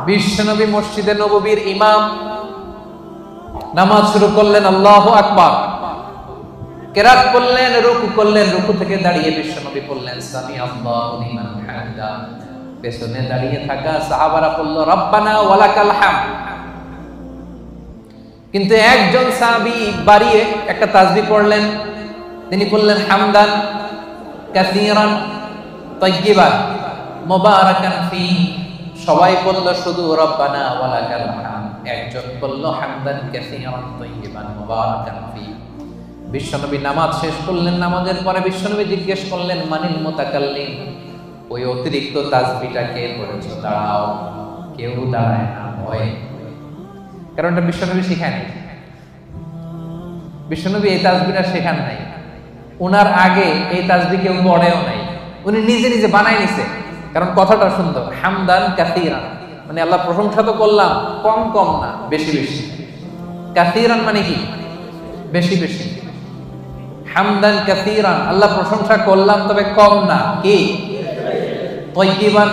বিশ্বনবী মসজিদে নববীর ইমাম, নামাজ শুরু করলেন, আল্লাহু আকবার, কেরাত করলেন, রুকু করলেন, রুকু থেকে দাঁড়িয়ে বিশ্বনবী বললেন সামি আল্লাহু লিমান হামিদা। পেছনে দাঁড়িয়ে থাকা সাহাবারা বলল রব্বানা ওয়ালাকাল হামদ। কিন্তু একজন সাহাবী বাড়িয়ে একটা তাসবিহ পড়লেন, তিনি বললেন হামদান কাসীরান তাইয়্যিবান মুবারাকান ফি। সবাই বলল শুধু রব্বানা ওয়ালাকাল হামদ, একজন বলল হামদান কাসীরান তাইয়্যিবান মুবারাকান ফি। বিশ্বনবী নামাজ শেষ করলেন। নামাজের পরে বিশ্বনবী জিজ্ঞেস করলেন মানিল মুতাকাল্লিম, ওই অতিরিক্ত তাসবিহটা কে পড়েছো? দাঁড়াও। কেউ দাঁড়ায় না, ভয়। কারণ এটা বিশ্বনবী শেখান নাই। বিশ্বনবী এই তাসবিহটা শেখান নাই। ওনার আগে এই তাসবিহ কেউ পড়েও নাই, উনি নিজে নিজে বানাই নিছে। কারণ কথাটা সুন্দর, হামদান কাসীরান মানে আল্লাহ প্রশংসা তো করলাম, কম কম না, বেশি বেশি। কাসীরান মানে কি? বেশি বেশি। হামদান কাসীরান, আল্লাহ প্রশংসা করলাম তবে কম না, কি? তাইয়্যিবান,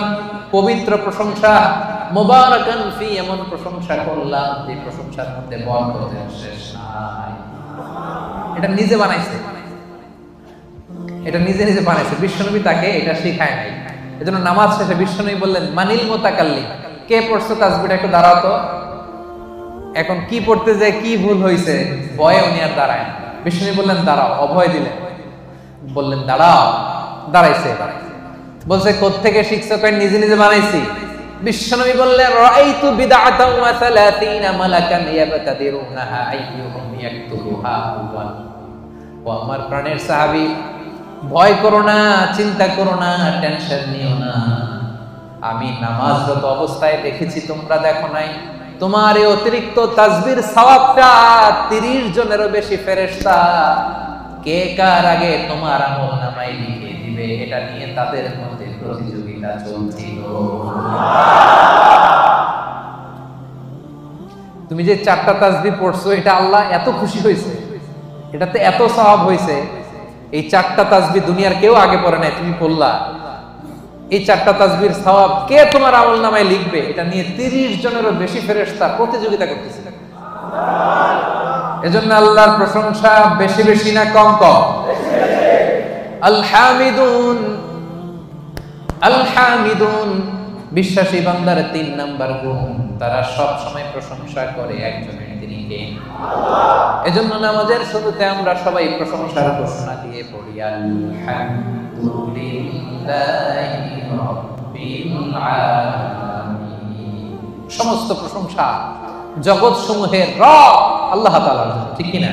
পবিত্র প্রশংসা। মুবারাকান ফি, এমন প্রশংসা করলাম যে প্রশংসার মধ্যে বরকতের শেষ নাই। এটা নিজে বানাইছে, এটা নিজে নিজে বানাইছে। বিশ্বনবী তাকে এটা শেখায় নাই। এজন্য নামাজ শেষে বিশ্বনবী বললেন মানিল মুতাকাল্লিম, কে পড়ছো তাসবিহটা একটু দাঁড়াও তো। এখন কি পড়তে যায় কি ভুল হইছে, ভয়ে উনি আর দাঁড়ায়। বিশ্বনবী বললেন দাঁড়াও, অভয় দিলেন, বললেন দাঁড়াও, দাঁড়াইছে। বলছে কোত্থেকে শিখছো? কয় নিজে নিজে বানাইছি। বিশ্বনবী বললেন রাআইতু বিদআতান ওয়া 30 মালাকান ইয়াবতাদিরুনাহা আইয়ুহুম ইয়াকতুবুহা আউয়াল। ও আমার প্রাণের সাহাবী, ভয় করো না, চিন্তা করো না, টেনশন নিও না। আমি নামাজরত অবস্থায় দেখেছি, তোমরা দেখো নাই। তোমার এই অতিরিক্ত তাসবিহর সওয়াবটা 30 জনেরও বেশি ফেরেশতা কে কার আগে তোমার আমলনামায় লিখে দিবে, এটা নিয়ে তাদের মধ্যে প্রতিযোগিতা চলছিল। তুমি যে 4টা তাসবিহ পড়ছো, এটা আল্লাহ এত খুশি হয়েছে, এটাতে এত সওয়াব হয়েছে। এই 4টা তাসবিহ দুনিয়ার কেউ আগে পড়ে নাই, তুমি পড়লা। এই 4টা তাসবিহর সওয়াব কে তোমার আমলনামায় লিখবে, এটা নিয়ে 30 জনেরও বেশি ফেরেশতা প্রতিযোগিতা করতেছে। এজন্য আল্লাহর প্রশংসা বেশি বেশি না কম কম? আল হামিদুন, আল হামিদুন, বিশ্বাসী বান্দার 3 নাম্বার গুণ, তারা সব সময় প্রশংসা করে একজনের, তিনি কে? আল্লাহ। এজন্য নামাজের শুরুতে আমরা সবাই প্রশংসার ঘোষণা দিয়ে পড়ি আলহামদুলিল্লাহি রাব্বিল আলামিন। সমস্ত প্রশংসা জগৎ সমূহের রব আল্লাহ তাআলার জন্য, ঠিক কি না?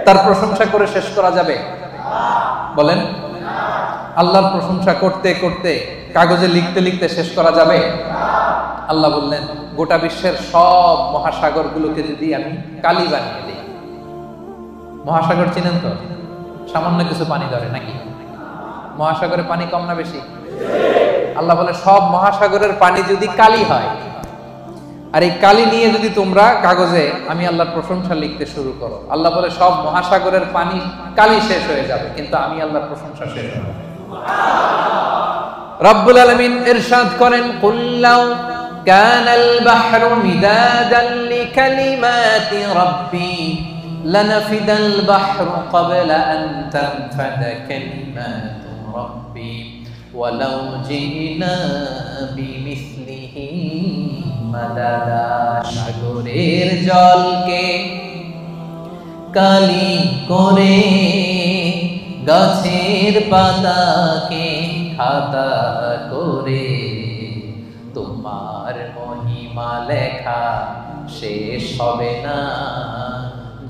তার প্রশংসা করে শেষ করা যাবে? বলেন, আল্লাহর প্রশংসা করতে করতে কাগজে লিখতে লিখতে শেষ করা যাবে? আল্লাহ বললেন গোটা বিশ্বের সব মহাসাগরগুলোকে যদি আমি কালি বানিয়ে দিই। মহাসাগর চিনেন তো? সামান্য কিছু পানি ধরে নাকি? মহাসাগরে পানি কম না বেশি? আল্লাহ বলে সব মহাসাগরের পানি যদি কালি হয়, আর এই কালি নিয়ে যদি তোমরা কাগজে আমি আল্লাহর প্রশংসা লিখতে শুরু করো, আল্লাহ বলে সব মহাসাগরের পানি কালি শেষ হয়ে যাবে, কিন্তু আমি আল্লাহর প্রশংসা শেষ হবে। রব্বুল আলামিন ইরশাদ করেন কুল্লাউ কানাল বাহরু মিদাদান লিকালিমাতি রাব্বি লানাফিদাল বাহরু ক্বাবলা আন তানফাদা কালিমাতু রাব্বি ওয়ালাউ জিনা বিমিসলিহি মাদাদা। সাগরের জলকে কালি করে, গাছের পাতাকে খাতা করে, তোমার মহিমা লেখা শেষ হবে না,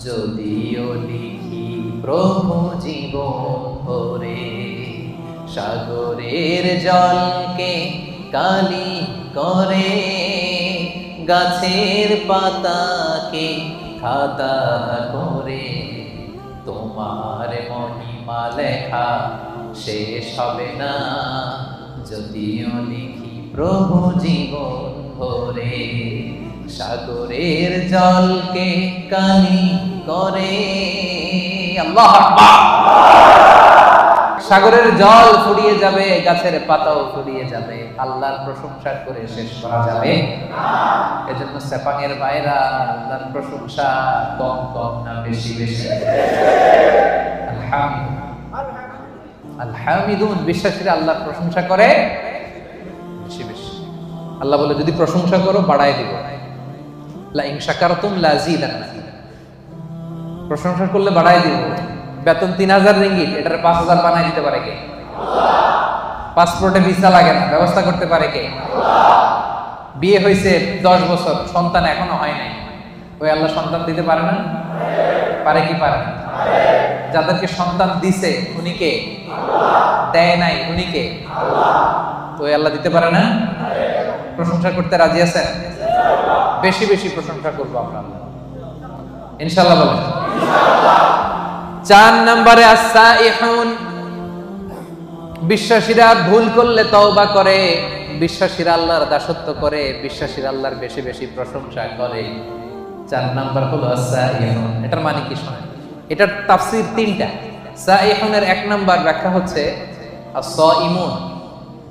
যদিও লিখি প্রভু জীবন ভরে। সাগরের জলকে কালি করে, গাছের পাতাকে খাতা করে, তোমার মহিমা লেখা শেষ হবে না, যদিও লিখি প্রভু জীবন ভরে। সাগরের জলকে কালি করে, আল্লাহু আকবার। সাগরের জল ফুরিয়ে যাবে, গাছের পাতাও ফুরিয়ে যাবে, আল্লাহর প্রশংসা করে শেষ করা যাবে না। এজন্য সেপাঙের ভাইরা আল্লাহর প্রশংসা কম কম না বেশি বেশি? আলহামিদুন, বিশ্বাসীরা আল্লাহর প্রশংসা করে বেশি বেশি। আল্লাহ বলে যদি প্রশংসা করো বাড়ায় দিব, লা ইন শাকারতুম লাযীদান্নাকুম, প্রশংসা করলে বাড়ায় দিব। বেতন 3000 রিঙ্গিট, এটার 5000 বানায় দিতে পারে কে? আল্লাহ। পাসপোর্টে ভিসা লাগে না, ব্যবস্থা করতে পারে কে? আল্লাহ। বিয়ে হয়েছে 10 বছর, সন্তান এখনো হয় নাই, ওই আল্লাহ সন্তান দিতে পারে না? পারে কি পারে না? যাদেরকে সন্তান দিছে উনি কে? আল্লাহ। দেয় নাই উনি কে? আল্লাহ। তো ওই আল্লাহ দিতে পারে না? প্রশংসা করতে রাজি আছেন? বেশি বেশি প্রশংসা করবো আমরা ইনশাআল্লাহ। বলেন ইনশাআল্লাহ। 4 নম্বরে আস-সাইহুন, বিশ্বাসীরা ভুল করলে তওবা করে, বিশ্বাসীরা আল্লাহর দাসত্ব করে, বিশ্বাসীরা আল্লাহর বেশি বেশি প্রশংসা করে। 4 নাম্বার হলো আস-সাইহুন। এটার মানে কি শুনেন, এটার তাফসীর 3টা। সাইহুনের 1 নাম্বার ব্যাখ্যা হচ্ছে আস-সাইমুন,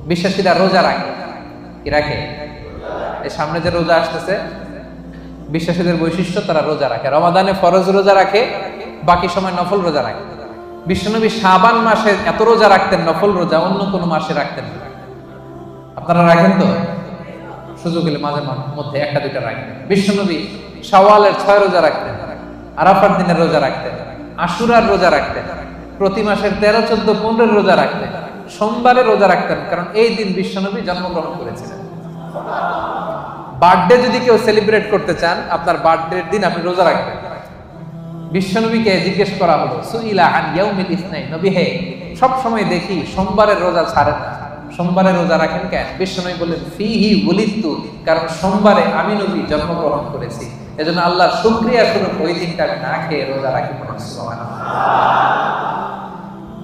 বিশ্বাসীরা রোজা রাখে। কি রাখে? এই সামনে যে রোজা আসতেছে, বিশ্বাসীদের বৈশিষ্ট্য তারা রোজা রাখে। রমাদানে ফরজ রোজা রাখে, বাকি সময় নফল রোজা রাখে। বিশ্বনবী শাবান মাসে এত রোজা রাখতেন, নফল রোজা অন্য কোনো মাসে রাখতেন না। আপনারা রাখেন তো? সুযোগ হলে মাঝে মধ্যে 1-2টা রাখেন। বিশ্বনবী শাওয়ালের 6 রোজা রাখতেন, আরাফার দিনের রোজা রাখতেন, আশুরার রোজা রাখতেন, প্রতি মাসের 13, 14, 15 রোজা রাখতেন, সোমবারে রোজা রাখতেন, কারণ এই দিন বিশ্বনবী জন্মগ্রহণ করেছিলেন। বার্থডে যদি কেউ সেলিব্রেট করতে চান, আপনার বার্থডের দিন আপনি রোজা রাখবেন। বিশ্বনবীকে জিজ্ঞেস করা হলো, সুইলা আন ইয়াউমিল ইসনাইন, নবী হে, সব সময় দেখি সোমবারের রোজা ছাড়েন না, সোমবারে রোজা রাখেন কেন? বিশ্বনবী বললেন, ফিহি উলিদতু, কারণ সোমবারে আমি নবী জন্মগ্রহণ করেছি, এজন্য আল্লাহর শুকরিয়া স্বরূপ ওই দিনটা আমি না খেয়ে রোজা রাখি। সুবহানাল্লাহ।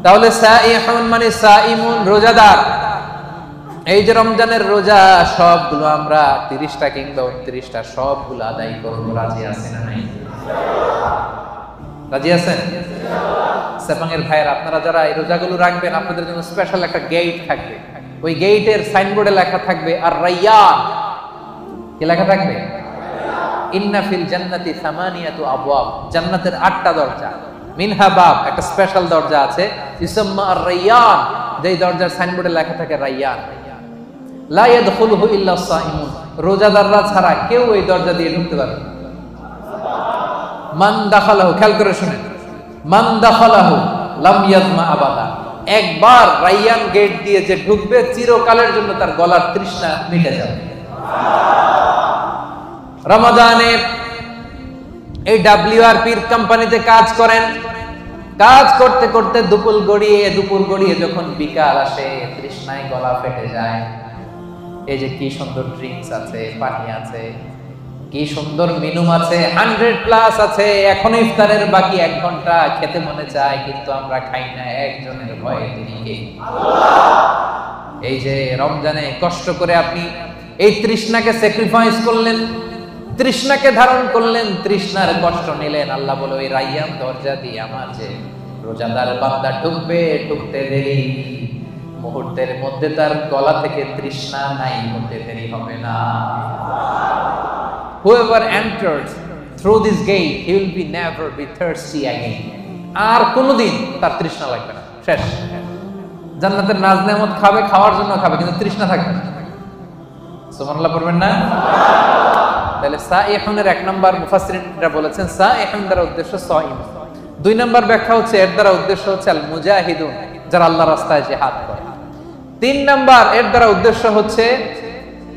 তাহলে সাইহুন মানে সাইমুন, রোজাদার। এই যে রমজানের রোজা, সবগুলো আমরা 30টা কিংবা 29টা সবগুলো আদায় করবো। রাজি আছেন না নাই? রাজি আছেন? সেপাঙের ভাইয়েরা, আপনারা যারা এই রোজাগুলো রাখবেন, আপনাদের জন্য স্পেশাল একটা গেট থাকবে। ওই গেটের সাইনবোর্ডে লেখা থাকবে আর রাইয়ান। কি লেখা থাকবে? ইন্না ফিল জান্নাতি সামানিয়াতু আবওয়াব, জান্নাতের 8টা দরজা। মিনহা বাব, একটা স্পেশাল দরজা আছে, ইসমা আর রাইয়ান, যেই দরজার সাইনবোর্ডে লেখা থাকে রাইয়ান। লা ইয়াদখুলুহু ইল্লা সাইমুন, রোজাদাররা ছাড়া কেউ এই দরজা দিয়ে ঢুকতে পারবে না। মান দাখালাহু, খেয়াল করে শুনেন, মান দাখালাহু লাম ইয়াজমা আবাদা, একবার রাইয়ান গেট দিয়ে যে ঢুকবে, চিরকালের জন্য তার গলার তৃষ্ণা মিটে যাবে। রমাদানে এই WRPর কোম্পানিতে কাজ করেন, কাজ করতে করতে দুপুর গড়িয়ে যখন বিকাল আসে, তৃষ্ণায় গলা ফেটে যায়। এই যে কি সুন্দর ড্রিঙ্কস আছে, পানি আছে, কি সুন্দর মেনু আছে, 100+ আছে, এখন ইফতারের বাকি 1 ঘন্টা, খেতে মনে চায় কিন্তু আমরা খাই না, একজনের ভয়ে, তিনি কে? আল্লাহ। এই যে রমজানে কষ্ট করে আপনি এই তৃষ্ণাকে স্যাক্রিফাইস করলেন, তৃষ্ণাকে ধারণ করলেন, তৃষ্ণার কষ্ট নিলেন। আল্লাহ বলে, ওই রাইয়ান দরজা দিয়ে আমার যে রোজাদার বান্দা ঢুকবে, ঢুকতে দেরি, মুহূর্তের মধ্যে তার গলা থেকে তৃষ্ণা নাই হতে দেরি হবে না। Whoever enters through this gate, he will be never be thirsty again. আর কোনোদিন তার তৃষ্ণা লাগবে না, শেষ। জান্নাতের নাজ নেয়ামত খাবে, খাওয়ার জন্য খাবে, কিন্তু তৃষ্ণা থাকবে না। সুবহানাল্লাহ পড়বেন না? তাহলে সাইহুনের 1 নাম্বার মুফাসসিরিনরা বলেছেন, সাইহুন দ্বারা উদ্দেশ্য সাইম। 2 নাম্বার ব্যাখ্যা হচ্ছে, এর দ্বারা উদ্দেশ্য হচ্ছে আল মুজাহিদুন, যারা আল্লাহর রাস্তায় জিহাদ করে। 3 নাম্বার, এর দ্বারা উদ্দেশ্য হচ্ছে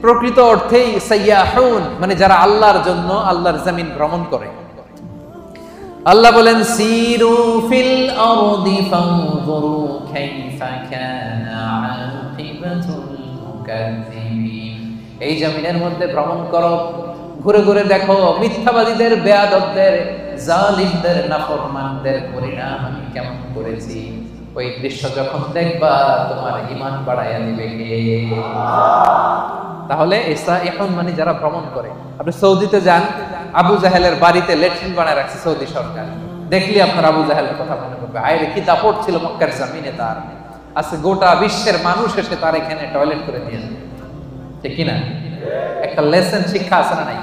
প্রকৃত অর্থেই সাইয়াহুন, মানে যারা আল্লাহর জন্য আল্লাহর জমিন ভ্রমণ করে। আল্লাহ বলেন, সিরু ফিল আরদি ফানজুরু কাইফা কানা আকিবাতুল মুকাজ্জিবিন, এই জমিনের মধ্যে ভ্রমণ করো, ঘুরে ঘুরে দেখো মিথ্যাবাদীদের, বেয়াদবদের, জালিমদের, নাফরমানদের পরিণাম আমি কেমন করেছি। ওই দৃশ্য যখন দেখবা, তোমার ঈমান বাড়াইয়া দিবে কে? তাহলে এখন মানে যারা ভ্রমণ করে। আপনি সৌদিতে যান, আবু জাহেলের বাড়িতে ল্যাট্রিন বানায় রাখছে সৌদি সরকার, দেখলি আপনার আবু জাহেলের কথা মনে পড়বে। আরে কি দাপট ছিল মক্কার জমিনে তার। আজকে গোটা বিশ্বের মানুষ এসে তার এখানে টয়লেট করে দিয়ে যায়, ঠিক কিনা? একটা লেসন শিক্ষা আছে না নাই?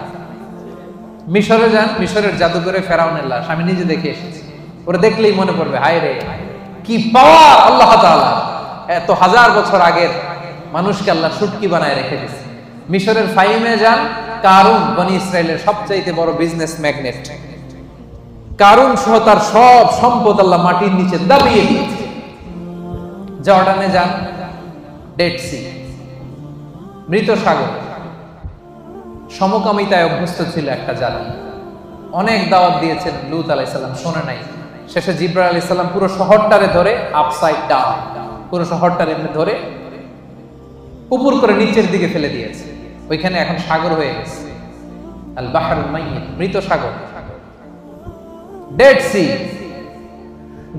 মিশরে যান, মিশরের জাদুঘরে ফেরাউনের লাশ আমি নিজে দেখে এসেছি। ওরা দেখলেই মনে পড়বে, হায় রে কি পাওয়ার আল্লাহ তাআলা, এত হাজার বছর আগের মানুষকে আল্লাহ শুটকি বানায় রেখে দিয়েছে। মিশরের ফাইমে যান, কারুন বনি ইসরায়েলের সবচাইতে বড় বিজনেস ম্যাগনেট, কারুন সহ তার সব সম্পদ আল্লাহ মাটির নিচে দাবিয়ে দিয়েছে। জর্ডানে যান, ডেড সি, মৃত সাগর, সমকামিতায় অভ্যস্ত ছিল একটা জাতি। অনেক দাওয়াত দিয়েছেন লূত আলাইহিস সালাম, শোনে নাই। শেষে জিবরাইল আলাইহিস সালাম পুরো শহরটারে ধরে আপসাইড ডাউন, পুরো শহরটারে এমনি ধরে উপর করে নিচের দিকে ফেলে দিয়েছে। ওইখানে এখন সাগর হয়ে গেছে, আল বাহরুল মাইয়িত, মৃত সাগর, ডেড সি,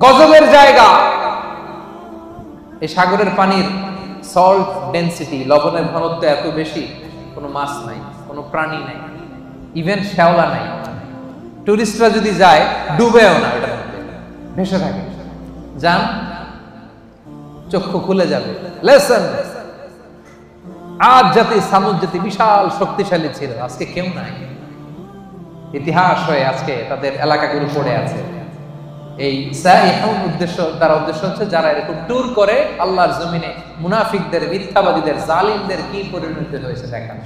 গজবের জায়গা। এই সাগরের পানির সল্ট ডেনসিটি, লবণের ঘনত্ব এত বেশি, কোনো মাছ নাই, কোনো প্রাণী নাই, ইভেন শ্যাওলা নাই। টুরিস্টরা যদি যায় ডুবেও না, ওটার মধ্যে ভেসে থাকে। যান, চক্ষু খুলে যাবে। লেসন, আজ জাতি সামুদ জাতি বিশাল শক্তিশালী ছিল, আজকে কেউ নাই। ইতিহাস হয়ে আজকে তাদের এলাকাগুলো পড়ে আছে। এই সাইহুন উদ্দেশ্য, তার উদ্দেশ্য হচ্ছে যারা এরকম ট্যুর করে আল্লাহর জমিনে মুনাফিকদের, মিথ্যাবাদীদের, জালিমদের কি পরিণতি হয়েছে দেখার।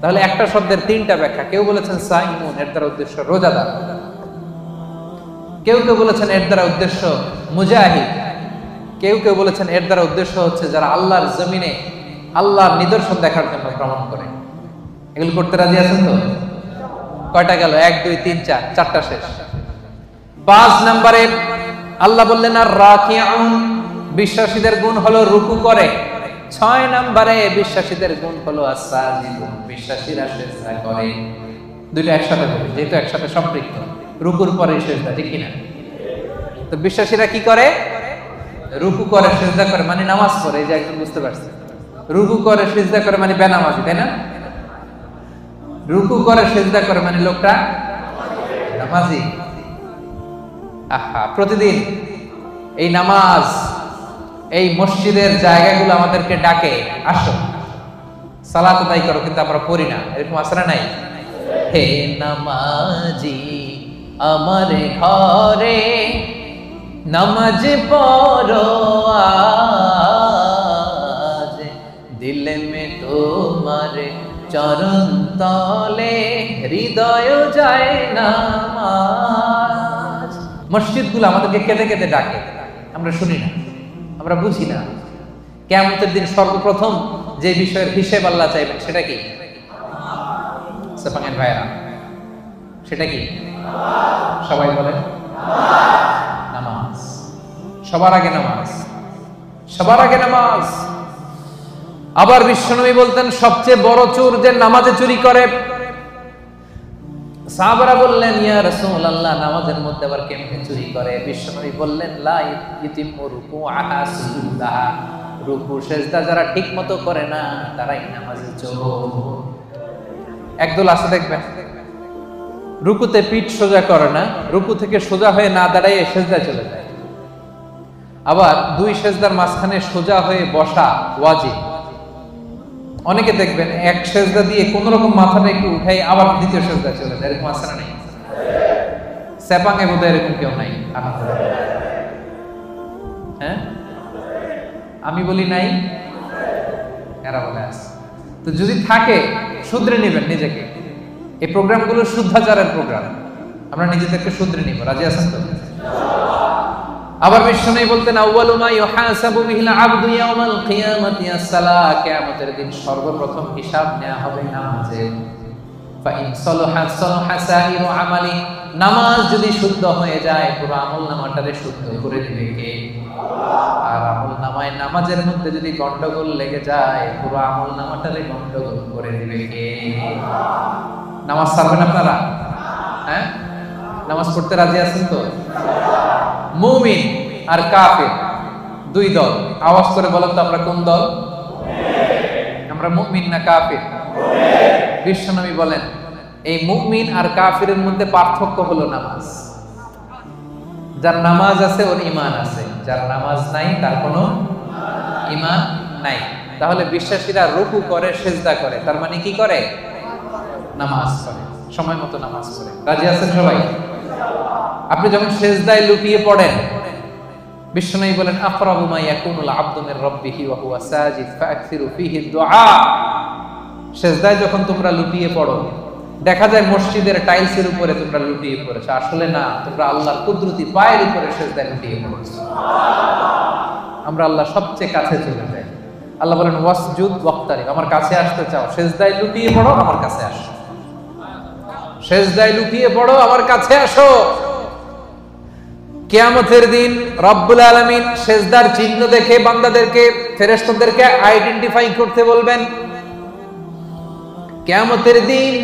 তাহলে একটা শব্দের তিনটা ব্যাখ্যা। কেউ বলেছেন সাইমুন, এর দ্বারা উদ্দেশ্য রোজাদার। কেউ কেউ বলেছেন এর দ্বারা উদ্দেশ্য মুজাহিদ। কেউ কেউ বলেছেন এর দ্বারা উদ্দেশ্য হচ্ছে যারা আল্লাহর জমিনে আল্লাহর নিদর্শন দেখার জন্য ভ্রমণ করে। এগুলো করতে রাজি আছেন তো? কয়টা গেল? 1 2 3 4, চারটা শেষ। 5 নম্বরে আল্লাহ বললেন আর রাকিউন, বিশ্বাসীদের গুণ হলো রুকু করে। 6 নম্বরে বিশ্বাসীদের গুণ হলো আস-সাজিদুন, বিশ্বাসীরা সিজদা করে। দুইটা একসাথে বলি যেহেতু একসাথে সম্পৃক্ত। রুকুর পরে সিজদা, ঠিক কি না? তো বিশ্বাসীরা কি করে? রুকু করে, সিজদা করে, মানে নামাজ পড়ে। এই যে একদম বুঝতে পারছে, রুকু করে সিজদা করে মানে বেনামাজি, তাই না? রুকু করে সিজদা করে মানে লোকটা নামাজি। আহা, প্রতিদিন এই নামাজ, এই মসজিদের জায়গাগুলো আমাদেরকে ডাকে, আসো সালাত আদায় করো, কিন্তু আমরা পড়ি না। এরকম আসরা নাই? হে নামাজি আমার ঘরে নামাজ পড়ো আজ, দিলে মে তোমার চরণ তলে হৃদয় যায় নামাজ। মসজিদগুলো আমাদেরকে কেঁদে কেঁদে ডাকে, আমরা শুনি না, আমরা বুঝি না। কিয়ামতের দিন সর্বপ্রথম যে বিষয়ের হিসেব আল্লাহ চাইবেন সেটা কি? সাপাঙ্গের ভাইরা, সেটা কি? সবাই বলেন নামাজ। সবার আগে নামাজ, সবার আগে নামাজ। আবার বিশ্বনবী বলতেন সবচেয়ে বড় চোর যে নামাজে চুরি করে। সাহাবারা বললেন ইয়া রাসূলুল্লাহ, নামাজের মধ্যে আবার কেমনে চুরি করে? বিশ্বনবী বললেন লা ইতিমু রুকুআহা সুজুদাহা, রুকু সিজদা যারা ঠিকমতো করে না তারাই নামাজে চোর। একদল আছে দেখবেন রুকুতে পিঠ সোজা করে না, রুকু থেকে সোজা হয়ে না দাঁড়ায় সিজদায় চলে যায়। আবার দুই সিজদার মাঝখানে সোজা হয়ে বসা ওয়াজিব। অনেকে দেখবেন এক সিজদা দিয়ে কোন রকম মাথাটা একটু উঠাই আবার দ্বিতীয় সিজদায় চলে যায়। এরকম আছে না নাই? সেপাঙ্গে বোধহয় এরকম কেউ নাই। হ্যাঁ, আমি বলি নাই, এরা বলে আছে। তো যদি থাকে শুধরে নেবেন নিজেকে। এই প্রোগ্রামগুলো শুদ্ধাচারের প্রোগ্রাম, আমরা নিজেদেরকে শুধরে নিব। রাজি আছেন তো? আবার বিশ্বনবী বলতেন আউয়ালু মা ইউহাসাবু বিহিল আবদু ইয়াউমাল কিয়ামাতি আস-সালাহ, কিয়ামতের দিন সর্বপ্রথম হিসাব নেওয়া হবে নামাজে। ফা ইন সালাহা সালাহা সাইরু আমালি, নামাজ যদি শুদ্ধ হয়ে যায় পুরো আমলনামাটারে শুদ্ধ করে দিবে কে? আর আমলনামায় নামাজের মধ্যে যদি গন্ডগোল লেগে যায় পুরো আমলনামাটারে গন্ডগোল করে দিবে কে? নামাজ ছাড়বেন আপনারা? হ্যাঁ, নামাজ পড়তে রাজি আছেন তো? মুমিন আর কাফির দুই দল। আওয়াজ করে বলেন তো আমরা কোন দল? আমরা মুমিন না কাফির? বিশ্বনবী বলেন এই মুমিন আর কাফিরের মধ্যে পার্থক্য হলো নামাজ। যার নামাজ আছে ওর ঈমান আছে, যার নামাজ নাই তার কোনো ঈমান নাই। তাহলে বিশ্বাসীরা রুকু করে, সিজদা করে, তার মানে কি করে? নামাজ পড়ে, সময় মতো নামাজ পড়ে। রাজি আছেন সবাই? আপনি যখন সিজদায় লুটিয়ে পড়েন, বিশ্বনবী বলেন আকরাবু মা ইয়াকুনুল আবদু মির রাব্বিহি ওয়া হুয়া সাজিদ ফাআকসিরু ফীহি দুআ। সিজদায় যখন তোমরা লুটিয়ে পড়ো, দেখা যায় মসজিদের টাইলসের উপরে তোমরা লুটিয়ে পড়েছো, আসলে না, তোমরা আল্লাহর কুদরতি পায়ের উপরে সিজদায় লুটিয়ে পড়েছো। আমরা আল্লাহ সবচেয়ে কাছে চলে যাই। আল্লাহ বলেন ওয়াসজুদ ওয়াক্তারিব, আমার কাছে আসতে চাও, সিজদায় লুটিয়ে পড়ো, আমার কাছে আসো। সিজদায় লুটিয়ে পড়ো, আমার কাছে আসো। কিয়ামতের দিন রব্বুল আলামিন সিজদার চিহ্ন দেখে বান্দাদেরকে, ফেরেশতাদেরকে আইডেন্টিফাই করতে বলবেন। কিয়ামতের দিন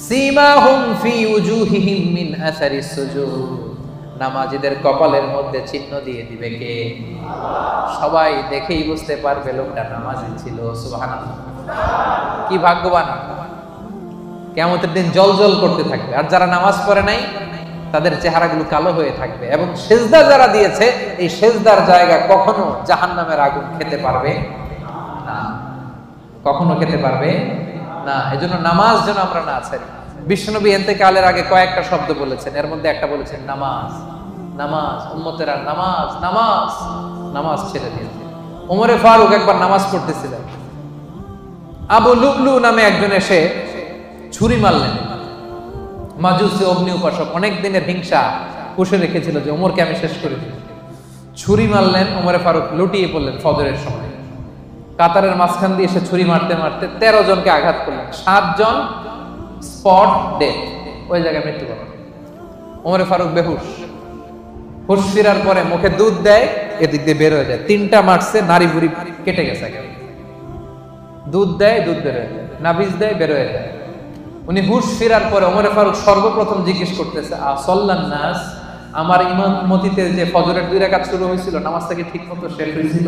সীমাহুম ফি উজুহিহিম মিন আসারিস সুজুদ, নামাজীদের কপালের মধ্যে চিহ্ন দিয়ে দিবে কে? সবাই দেখেই বুঝতে পারবে লোকটা নামাজি ছিল। সুবহানাল্লাহ, কি ভাগ্যবান! কিয়ামতের দিন জ্বলজ্বল করতে থাকবে, আর যারা নামাজ পড়ে নাই তাদের চেহারাগুলো কালো হয়ে থাকবে। এবং সিজদা যারা দিয়েছে, এই সিজদার জায়গা কখনো জাহান্নামের আগুন খেতে পারবে না, কখনো খেতে পারবে না। এজন্য নামাজ যেন আমরা না ছাড়ি। বিশ্বনবী ইন্তেকালের আগে কয়েকটা শব্দ বলেছেন, এর মধ্যে একটা বলেছেন নামাজ। নামাজ, উম্মতেরা নামাজ, নামাজ, নামাজ ছেড়ে দিয়েছে। ওমরে ফারুক একবার নামাজ পড়তেছিলেন, আবু লুবলু নামে একজন এসে ছুরি মারলেন। মাজুসি অগ্নি উপাসক, অনেক দিনের হিংসা পুষে রেখেছিল যে ওমরকে আমি শেষ করে দিই। ছুরি মারলেন, ওমরে ফারুক লুটিয়ে পড়লেন ফজরের সময়। কাতারের মাঝখান দিয়ে এসে ছুরি মারতে মারতে 13 জনকে আঘাত করলেন, 7 জন স্পট ডেথ, ওই জায়গায় মৃত্যুবরণ। ওমরে ফারুক বেহুশ, হুশ ফিরার পরে মুখে দুধ দেয়, এদিক দিয়ে বের হয়ে যায়। 3টা মারছে, নারী বুড়ি কেটে গেছে। দুধ দেয়, দুধ বের হয়ে যায়, নাবিজ দেয়, বের হয়ে যায়। উনি হুশ ফিরার পরে ওমরে ফারুক সর্বপ্রথম জিজ্ঞেস করতেছে, আসল্লান নাস, আমার ইমামতিতে যে ফজরের 2 রাকাত শুরু হয়েছিল, নামাজটা কি ঠিক মতো শেষ হয়েছিল?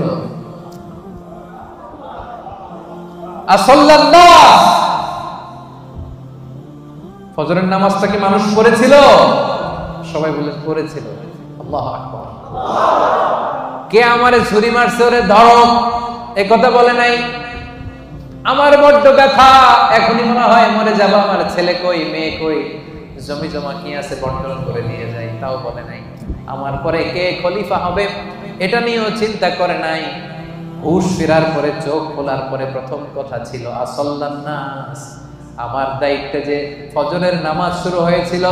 আসল্লান নাস, ফজরের নামাজটা কি মানুষ পড়েছিল? সবাই বলে পড়েছিল। আল্লাহু আকবার। কে আমারে ছুরি মারছে, ওরে ধরো, এই কথা বলে নাই। আমার বড্ড ব্যথা, এখনই মনে হয় মরে যাব, আমার ছেলে কই, মেয়ে কই, জমি জমা কি আছে বন্টন করে নিয়ে যাই, তাও বলে নাই। আমার পরে কে খলিফা হবে এটা নিয়েও চিন্তা করে নাই। হুশ ফেরার পরে, চোখ খোলার পরে প্রথম কথা ছিল আসল্লান নাস, আমার দায়িত্বে যে ফজরের নামাজ শুরু হয়েছিল,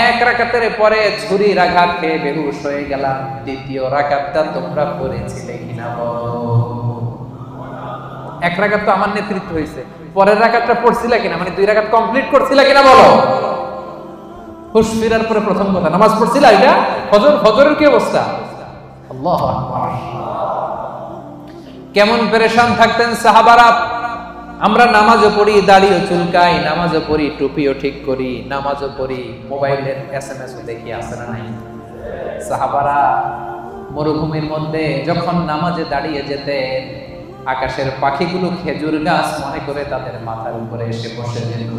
1 রাকাতের পরে ছুরির আঘাত খেয়ে বেহুশ হয়ে গেলাম। 2য় রাকাতটা তোমরা পড়েছিলে কিনা বলো? 1 রাকাত তো আমার নেতৃত্ব হয়েছে, পরের রাকাতটা পড়ছিলা কিনা, মানে 2 রাকাত কমপ্লিট করছিলা কিনা বলো? হুশ ফিরার পরে প্রথম কথা, নামাজ পড়ছিলা? এটা ফজর, ফজরের কি অবস্থা? আল্লাহু আকবার। কেমন পেরেশান থাকতেন সাহাবারা। আমরা নামাজও পড়ি, দাড়িও চুলকাই, নামাজও পড়ি, টুপিও ঠিক করি, নামাজও পড়ি, মোবাইলের SMS ও দেখি, আছে না নাই? সাহাবারা মরুভূমির মধ্যে যখন নামাজে দাঁড়িয়ে যেতেন, আকাশের পাখিগুলো খেজুর গাছ মনে করে তাদের মাথার উপরে এসে বসে যেত।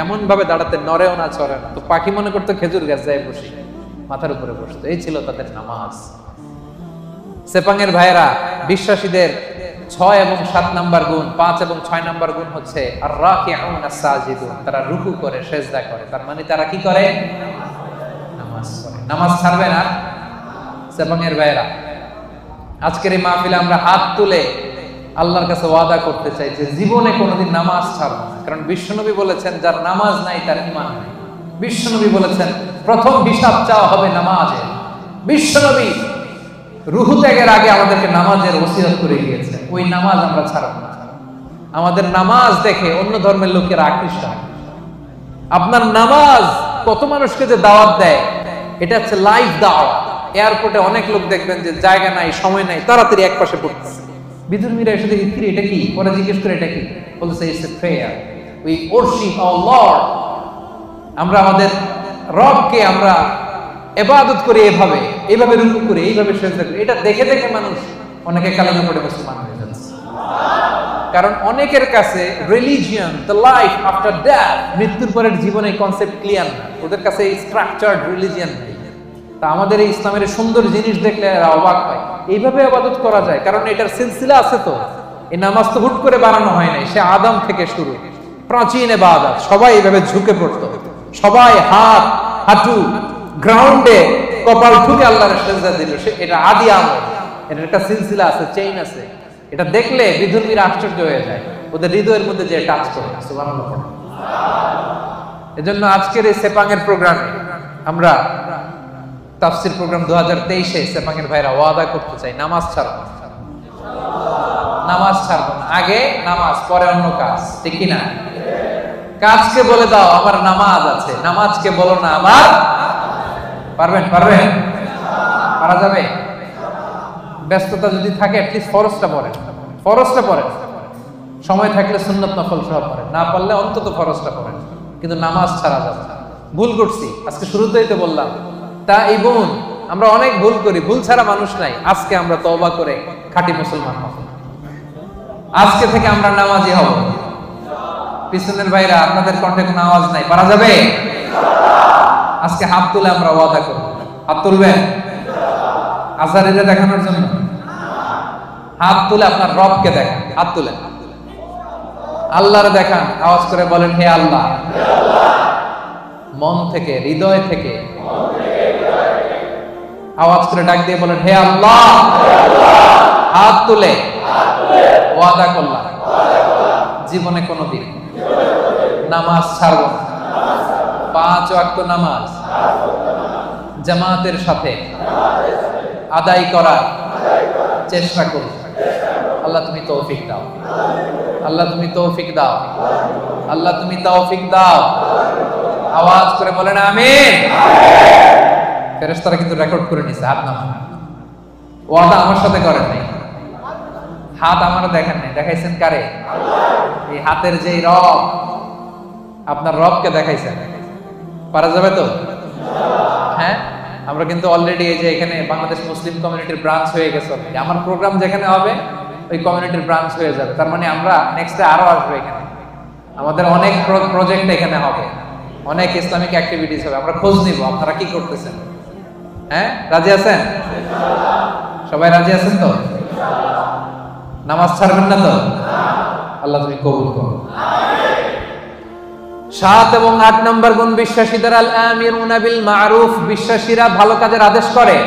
এমন ভাবে দাঁড়াতে, নড়েও না চড়ে না, তো পাখি মনে করতো খেজুর গাছ যায় বসে, মাথার উপরে বসতো। এই ছিল তাদের নামাজ। সেপাঙের ভাইয়েরা, বিশ্বাসীদের 6 এবং 7 নাম্বার গুণ, 5 এবং 6 নাম্বার গুণ হচ্ছে আর রাকিউন আস-সাজিদুন, তারা রুকু করে, সিজদা করে। তার মানে তারা কি করে? নামাজ পড়ে। নামাজ ছাড়বে না সেপাঙের ভাইয়েরা। আজকের এই মাহফিলে আমরা হাত তুলে আল্লাহর কাছে ওয়াদা করতে চাই যে জীবনে কোনোদিন নামাজ ছাড়বো না। কারণ বিশ্বনবী বলেছেন, যার নামাজ নাই তার ঈমান নাই। বিশ্বনবী বলেছেন প্রথম হিসাব চাওয়া হবে নামাজের। বিশ্বনবী রুহু ত্যাগের আগে আমাদেরকে নামাজের ওসিয়ত করে গিয়েছেন, ওই নামাজ আমরা ছাড়ব না। আমাদের নামাজ দেখে অন্য ধর্মের লোকেরা আকৃষ্ট হয়। আপনার নামাজ কত মানুষকে যে দাওয়াত দেয়, এটা হচ্ছে লাইভ দাওয়াত। এয়ারপোর্টে অনেক লোক দেখবেন যে জায়গা নাই, সময় নাই, তাড়াতাড়ি এক পাশে পড়তেছে। বিধর্মীরা এসে দেখি, কি এটা কি? পরে জিজ্ঞেস করে এটা কি, বলছে it's a prayer, we worship our lord. আমরা আমাদের রবকে আমরা ইবাদত করি, এইভাবে রুকু করি, এইভাবে সিজদা করি। এটা দেখে দেখে মানুষ অনেকে কালেমা পড়ে মুসলমান হয়ে যাচ্ছে। কারণ অনেকের কাছে religion, the life after death, মৃত্যুর পরের জীবনের কনসেপ্ট ক্লিয়ার না। ওদের কাছে স্ট্রাকচারড রিলিজিয়ন নেই। তা আমাদের এই ইসলামের সুন্দর জিনিস দেখলে এরা অবাক হয়, এইভাবে ইবাদত করা যায়। কারণ এটার সিলসিলা আছে। তো এই নামাজ তো হুট করে বানানো হয় নাই, সে আদম থেকে শুরু, প্রাচীন ইবাদত। সবাই এইভাবে ঝুঁকে পড়তো, সবাই হাত হাঁটু গ্রাউন্ডে কপাল ঠুকে আল্লাহর সেজদা দিল। এটা আদি আমল, এটার একটা সিলসিলা আছে, চেইন আছে। এটা দেখলে বিধর্মীরা আশ্চর্য হয়ে যায়, ওদের হৃদয়ের মধ্যে যে টাচ করে। সুবহানাল্লাহ। এজন্য আজকের এই সেপাঙের প্রোগ্রামে আমরা তাফসীর প্রোগ্রাম 2023-এ সেপাঙের ভাইরা ওয়াদা করতে চাই, নামাজ ছাড়ব না, নামাজ ছাড়ব না। আগে নামাজ, পরে অন্য কাজ, ঠিক কি না? কাজকে বলে দাও আমার নামাজ আছে, নামাজকে বলো না আমার। পারবেন? পারা যাবে? ব্যস্ততা যদি থাকে অ্যাটলিস্ট ফরজটা পড়েন, সময় থাকলে সুন্নত নফল সহ পড়েন, না পারলে অন্তত ফরজটা পড়েন, কিন্তু নামাজ ছাড়া যাবে না। ভুল করছি, আজকে শুরুতেই তো বললাম, তা এই বোন আমরা অনেক ভুল করি, ভুল ছাড়া মানুষ নাই। আজকে আমরা তওবা করে খাঁটি মুসলমান হব, আজকে থেকে আমরা নামাজি হব। পিছনের ভাইরা আপনাদের কণ্ঠে কোনো আওয়াজ নাই, পারা যাবে? আজকে হাত তুলে আমরা ওয়াদা করব। হাত তুলবেন আজারিরে দেখানোর জন্য? হাত তুলে আপনার রবকে দেখান, হাত তুলে আল্লাহরে দেখান, আওয়াজ করে বলেন হে আল্লাহ। মন থেকে, হৃদয় থেকে আওয়াজ করে ডাক দিয়ে বলেন হে আল্লাহ। হাত তুলে ওয়াদা করলাম জীবনে কোনোদিন নামাজ ছাড়ব না, 5 ওয়াক্ত নামাজ জামাতের সাথে আদায় করার চেষ্টা করব। আল্লাহ তুমি তৌফিক দাও, আল্লাহ তুমি তৌফিক দাও, আল্লাহ তুমি তৌফিক দাও। আওয়াজ করে বলেন আমিন। ফেরেশতারা কিন্তু রেকর্ড করে নিছে, হাত নামান। ওয়াদা আমার সাথে করেন নাই, হাত আমার দেখেন নাই, দেখাইছেন কারে? এই হাতের যে রব, আপনার রবকে দেখাইছেন। পারা যাবে তো? হ্যাঁ, আমরা কিন্তু অলরেডি এই যে এখানে বাংলাদেশ মুসলিম কমিউনিটির ব্রাঞ্চ হয়ে গেছে। আমার প্রোগ্রাম যেখানে হবে ওই কমিউনিটির ব্রাঞ্চ হয়ে যাবে। তার মানে আমরা নেক্সটে আরো আসবো এখানে, আমাদের অনেক প্রজেক্ট এখানে হবে, অনেক ইসলামিক অ্যাক্টিভিটিস হবে। আমরা খোঁজ নিব আপনারা কি করতেছেন। হ্যাঁ, রাজি আছেন? সবাই রাজি আছেন তো? নামাজ ছাড়বেন না তো? আল্লাহ তুমি কবুল করো। 7 এবং 8 নম্বর গুণ বিশ্বাসীদের আল আমিরুনা বিল মারুফ, বিশ্বাসীরা ভালো কাজের আদেশ করে।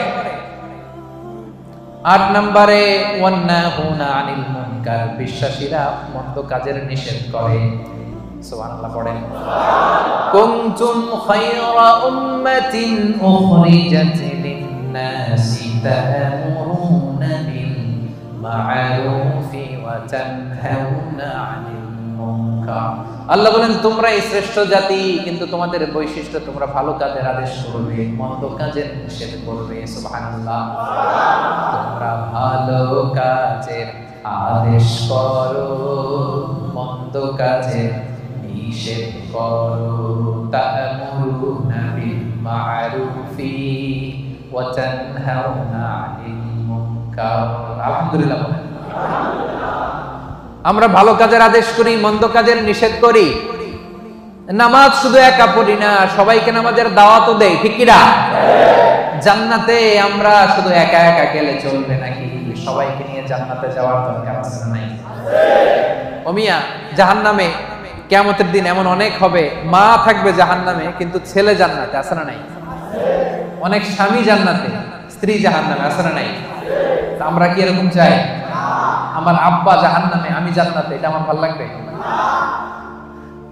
8 নম্বরে ওয়ান্নাহুনা আনিল মুনকার, বিশ্বাসীরা মন্দ কাজের নিষেধ করে। সুবহানাল্লাহ পড়েন। কুনতুম খায়রা উম্মাতিন উখরিজাত লিন-নাসি তা'মুরুনা বিল মা'রুফি ওয়া তানহাউনা আনিল মুনকার। আল্লাহ বলেন তোমরা এই শ্রেষ্ঠ জাতি, কিন্তু তোমাদের বৈশিষ্ট্য তোমরা ভালো কাজের আদেশ করবে, মন্দ কাজের নিষেধ করবে। সুবহানাল্লাহ। তোমরা ভালো কাজের আদেশ করো, মন্দ কাজের নিষেধ করো। তা'মুরুনা বিল মা'রুফি ওয়া তানহাউনা আনিল মুনকার। আলহামদুলিল্লাহ। আমরা ভালো কাজের আদেশ করি, মন্দ কাজের নিষেধ করি। নামাজ শুধু একা পড়ি না, সবাইকে নামাজের দাওয়াতও দেই, ঠিক কি না? জান্নাতে আমরা শুধু একা একা গেলে চলবে নাকি? সবাইকে নিয়ে জান্নাতে যাওয়ার দরকার আছে না নাই? ও মিয়া, জাহান্নামে কিয়ামতের দিন এমন অনেক হবে, মা থাকবে জাহান্নামে কিন্তু ছেলে জান্নাতে, আছে না নাই? অনেক স্বামী জান্নাতে, স্ত্রী জাহান্নামে, আছে না নাই? আমরা কি এরকম চাই? আমার আব্বা জাহান্নামে, আমি জান্নাতে, এটা আমার ভালো লাগবে?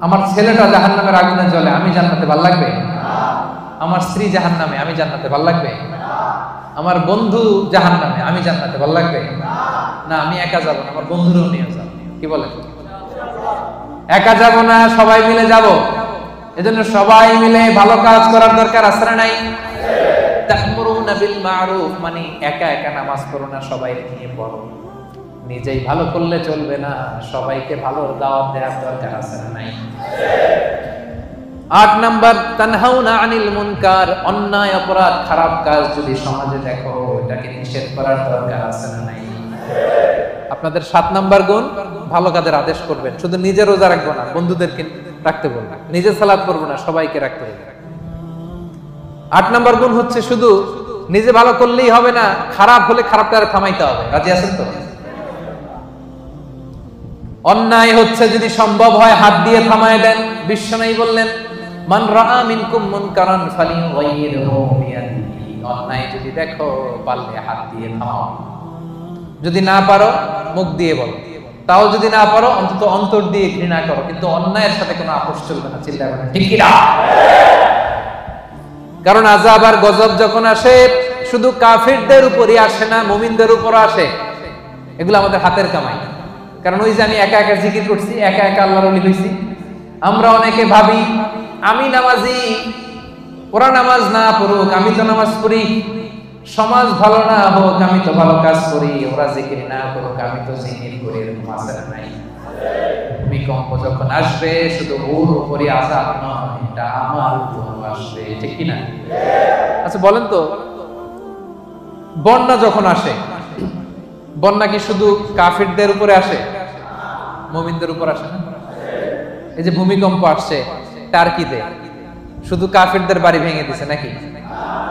আমার ছেলেটা জাহান্নামের আগুনে জ্বলে, আমি জান্নাতে, ভালো লাগবে? আমার স্ত্রী জাহান্নামে, আমি জান্নাতে, ভালো লাগবে? আমার বন্ধু জাহান্নামে, আমি জান্নাতে, ভালো লাগবে? না, আমি একা যাব না, আমার বন্ধুরাও নিয়ে যাব। কি বলেন? একা যাব না, সবাই মিলে যাব। এজন্য সবাই মিলে ভালো কাজ করার দরকার আছে না নাই? তা'মুরুনা বিল মা'রুফ মানে একা একা নামাজ পড়ো না, সবাই নিয়ে পড়ো। নিজেই ভালো করলে চলবে না, সবাইকে ভালো দাওয়াত দেওয়ার দরকার আছে না নাই? 8 নাম্বার তানহাউনা আনিল মুনকার, অন্যায় অপরাধ খারাপ কাজ যদি সমাজে দেখো এটাকে নিষেধ করার দরকার আছে না নাই? আপনাদের 7 নাম্বার গুণ ভালো কাজের আদেশ করবেন। শুধু নিজে রোজা রাখবো না, বন্ধুদেরকে রাখতে বলবো, নিজে সালাত পড়বো না, সবাইকে রাখতে বলবো। 8 নাম্বার গুণ হচ্ছে শুধু নিজে ভালো করলেই হবে না, খারাপ হলে খারাপটা থামাইতে হবে। রাজি আছেন তো? অন্যায় হচ্ছে যদি সম্ভব হয় হাত দিয়ে থামায় দেন। বিশ্বনবী বললেন, মান রাআ মিনকুম মুনকারান ফালিয়ুগাইয়িরহু বিয়াদিহি। অন্যায় যদি দেখো পারলে হাত দিয়ে থামাও, যদি না পারো মুখ দিয়ে বলো, তাও যদি না পারো অন্তত অন্তর দিয়ে ঘৃণা করো, কিন্তু অন্যায়ের সাথে কোনো আপোষ চলবে না। চিল্লায় বলেন ঠিক কি না? কারণ আযাব আর গজব যখন আসে শুধু কাফিরদের উপরই আসে না, মুমিনদের উপর আসে। এগুলো আমাদের হাতের কামাই। কারণ ওই যে আমি একা একা জিকির করছি, একা একা আল্লাহর ওলি হইছি। আমরা অনেকে ভাবি আমি নামাজি, ওরা নামাজ না পড়ুক আমি তো নামাজ পড়ি, সমাজ ভালো না হোক আমি তো ভালো কাজ করি, ওরা জিকির না করুক আমি তো জিকির করি। এরকম আছে না নাই? ভূমিকম্প যখন আসবে শুধু ওর উপরই আযাব নয়, এটা আমার উপরও আসবে। ঠিক কি না? আচ্ছা বলেন তো, বন্যা যখন আসে, বন্যা কি শুধু কাফিরদের উপরে আসে? মুমিনদের উপর আসে না? এই যে ভূমিকম্প আসছে টার্কিতে, শুধু কাফিরদের বাড়ি ভেঙে দিছে নাকি?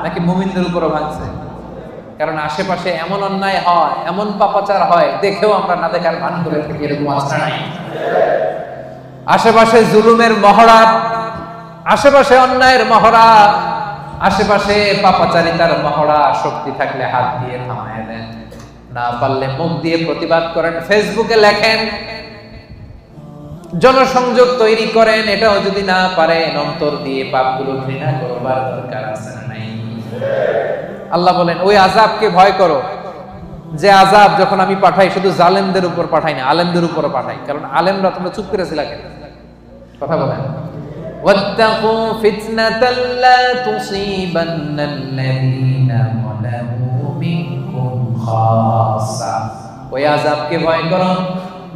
নাকি মুমিনদের উপরও ভাঙছে? কারণ আশেপাশে এমন অন্যায় হয়, এমন পাপাচার হয়, দেখেও আমরা না দেখার ভান করে থাকি। এরকম আছে নাই? আশেপাশে জুলুমের মহড়া, আশেপাশে অন্যায়ের মহড়া, আশেপাশে পাপাচারিতার মহড়া। শক্তি থাকলে হাত দিয়ে থামায় দেন, না পারলে মুখ দিয়ে প্রতিবাদ করেন, ফেসবুকে লেখেন, জনসংযোগ তৈরি করেন। এটাও যদি না পারেন অন্তর দিয়ে পাপগুলো ঘৃণা করবার দরকার আছে না নাই? আল্লাহ বলেন ওই আযাবকে ভয় করো, যে আযাব যখন আমি পাঠাই শুধু জালেমদের উপর পাঠাই না, আলেমদের উপর পাঠাই। কারণ আলেমরা তোমরা চুপ করেছিল কেন? কথা বলেন। ওয়াত্তাকু ফিতনাতাল লা তুসিবান্নাল্লাযীনা যালামু মিনকুম খাসসা। ওই আযাবকে ভয় করো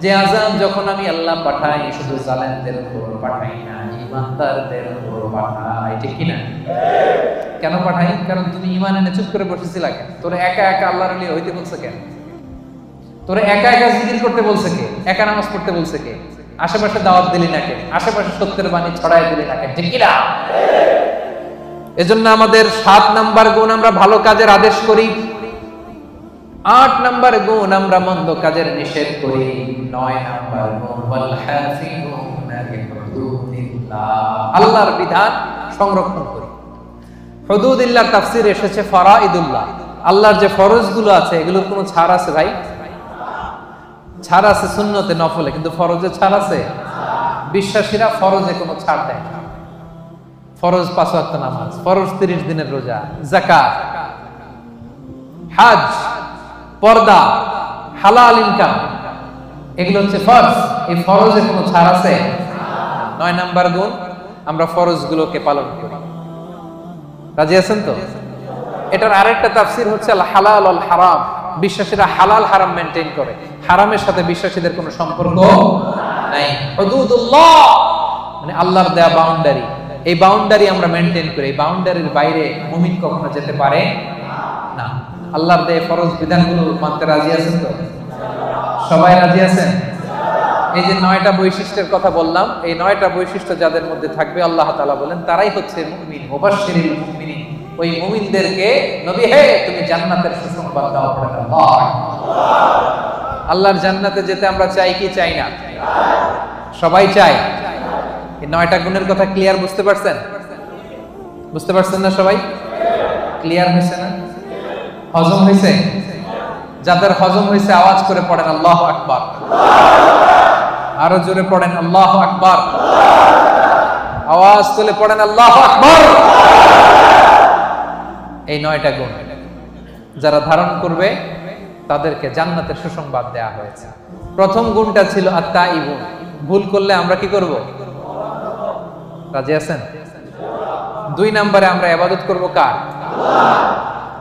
যে আযাব যখন আমি আল্লাহ পাঠাই শুধু জালেমদের উপর পাঠাই না, ঈমানদারদের উপর পাঠাই। ঠিক কি না? কেন পাঠাই? কারণ তুমি ঈমান এনে চুপ করে বসেছিলা কেন? তোরে একা একা আল্লাহর ওলি হইতে বলছে কেন? তোরে একা একা জিকির করতে বলছে কে? একা নামাজ পড়তে বলছে কে? আশেপাশে দাওয়াত দিলি না কে? আশেপাশে সত্যের বাণী ছড়ায় দিলি না কে? ঠিক কি না? এজন্য আমাদের 7 নাম্বার গুণ আমরা ভালো কাজের আদেশ করি, 8 নাম্বার গুণ আমরা মন্দ কাজের নিষেধ করি, 9 নাম্বার গুণ ওয়াল হাফিজুনা লিহুদুদিল্লাহ, আল্লাহর বিধান সংরক্ষণ করি। হুদুদিল্লাহর তাফসীরে এসেছে ফরাইদুল্লাহ, আল্লাহর যে ফরজগুলো আছে এগুলোর কোনো ছাড় আছে ভাই? ছাড় আছে সুন্নতে নফলে, কিন্তু ফরজে ছাড় আছে? বিশ্বাসীরা ফরজে কোনো ছাড় দেয় না। ফরজ 5 ওয়াক্ত নামাজ, ফরজ 30 দিনের রোজা, যাকাত, হজ, পর্দা, হালাল ইনকাম, এগুলো হচ্ছে ফরজ। এই ফরজে কোনো ছাড় আছে? 9 নাম্বার গুণ আমরা ফরজগুলোকে পালন করি। রাজি আছেন তো? এটার আরেকটা তাফসীর হচ্ছে আল হালাল ওয়াল হারাম, বিশ্বাসীরা হালাল হারাম মেইনটেইন করে, হারামের সাথে বিশ্বাসীদের কোনো সম্পর্ক নাই। হুদুদুল্লাহ মানে আল্লাহর দেয়া বাউন্ডারি, এই বাউন্ডারি আমরা মেইনটেইন করি। এই বাউন্ডারির বাইরে মুমিন কখনো যেতে পারে না। আল্লাহর দেয়া ফরজ বিধানগুলো মানতে রাজি আছেন তো? সবাই রাজি আছেন? এই যে 9টা বৈশিষ্ট্যের কথা বললাম, এই 9টা বৈশিষ্ট্য যাদের মধ্যে থাকবে আল্লাহ তাআলা বলেন তারাই হচ্ছে মুমিন। মুবাশশিরিল মুমিনিন, ওই মুমিনদেরকে নবী হে তুমি জান্নাতের সুসংবাদ দাও। আল্লাহ, আল্লাহর জান্নাতে যেতে আমরা চাই কি চাই না? সবাই চাই। এই 9টা গুণের কথা ক্লিয়ার বুঝতে পারছেন? বুঝতে পারছেন না সবাই? ক্লিয়ার হয়েছে না? হজম হয়েছে? যাদের হজম হয়েছে আওয়াজ করে পড়েন আল্লাহু আকবার। আরো জোরে পড়েন আল্লাহু আকবার। আওয়াজ তুলে পড়েন আল্লাহু আকবার। এই 9টা গুণ যারা ধারণ করবে তাদেরকে জান্নাতের সুসংবাদ দেয়া হয়েছে। প্রথম গুণটা ছিল আত-তাইবুন, ভুল করলে আমরা কি করব? রাজি আছেন? 2 নম্বরে আমরা ইবাদত করব কার? আল্লাহ।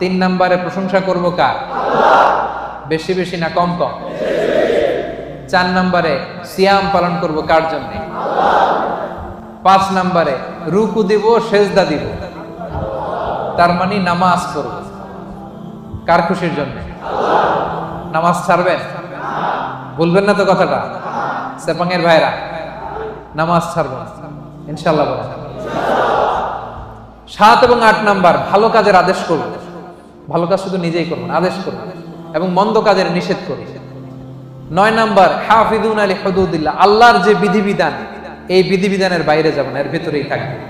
3 নম্বরে প্রশংসা করব কার? আল্লাহ। বেশি বেশি না কম কম? 4 নম্বরে সিয়াম পালন করব কার জন্য? আল্লাহ। 5 নম্বরে রুকু দিব, সেজদা দিব, তার মানে নামাজ পড়ব কার খুশির জন্য? আল্লাহ। নামাজ ছাড়বেন? বলবেন না তো কথাটা? সেপাঙের ভাইরা নামাজ ছাড়বেন ইনশাআল্লাহ বলেন। 7 এবং 8 নাম্বার, ভালো কাজের আদেশ করুন। ভালো কাজ শুধু নিজেই করুন, আদেশ করুন, এবং মন্দ কাজের নিষেধ করুন। 9 নাম্বার, হাফিজুনা লিহুদুদিল্লাহ, আল্লাহর যে বিধিবিধান, এই বিধিবিধানের বাইরে যাবেন, এর ভিতরেই থাকবেন।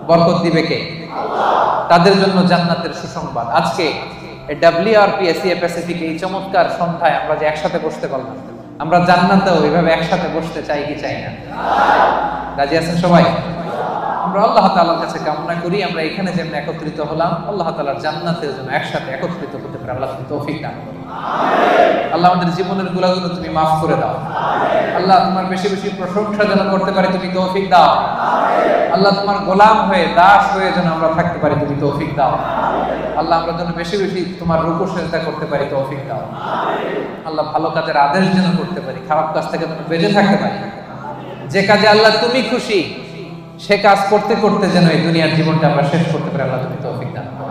বরকত দিবে কে? আল্লাহ। তাদের জন্য জান্নাতের সুসংবাদ। আজকে WRP এশিয়া প্যাসিফিক এই চমৎকার সন্ধ্যায় আমরা যে একসাথে বসতে পারলাম, আমরা জান্নাতেও এভাবে একসাথে বসতে চাই কি চাই না? রাজি আছেন সবাই? আমরা আল্লাহ তাআলার কাছে কামনা করি আমরা এখানে যেমন একত্রিত হলাম, আল্লাহ তাআলার জান্নাতের জন্য একসাথে একত্রিত হতে পারে আল্লাহ তুমি তৌফিক দান করো। আমিন। আল্লাহ আমাদের জীবনের গুনাহগুলো তুমি maaf করে দাও। আমিন। আল্লাহ তোমার বেশি বেশি প্রশংসা যেন করতে পারি তুমি তৌফিক দাও। আমিন। আল্লাহ তোমার গোলাম হয়ে, দাস হয়ে যেন আমরা থাকতে পারি তুমি তৌফিক দাও। আমিন। আল্লাহ আমরা যেন বেশি বেশি তোমার রুকু সিজদা করতে পারি তৌফিক দাও। আমিন। আল্লাহ ভালো কাজের আদেশ যেন করতে পারি, খারাপ কাজ থেকে যেন বেঁচে থাকতে পারি। যে কাজে আল্লাহ তুমি খুশি সে কাজ করতে করতে যেন এই দুনিয়ার জীবনটা আমরা শেষ করতে পারি, আল্লাহ তুমি তৌফিক দান করো।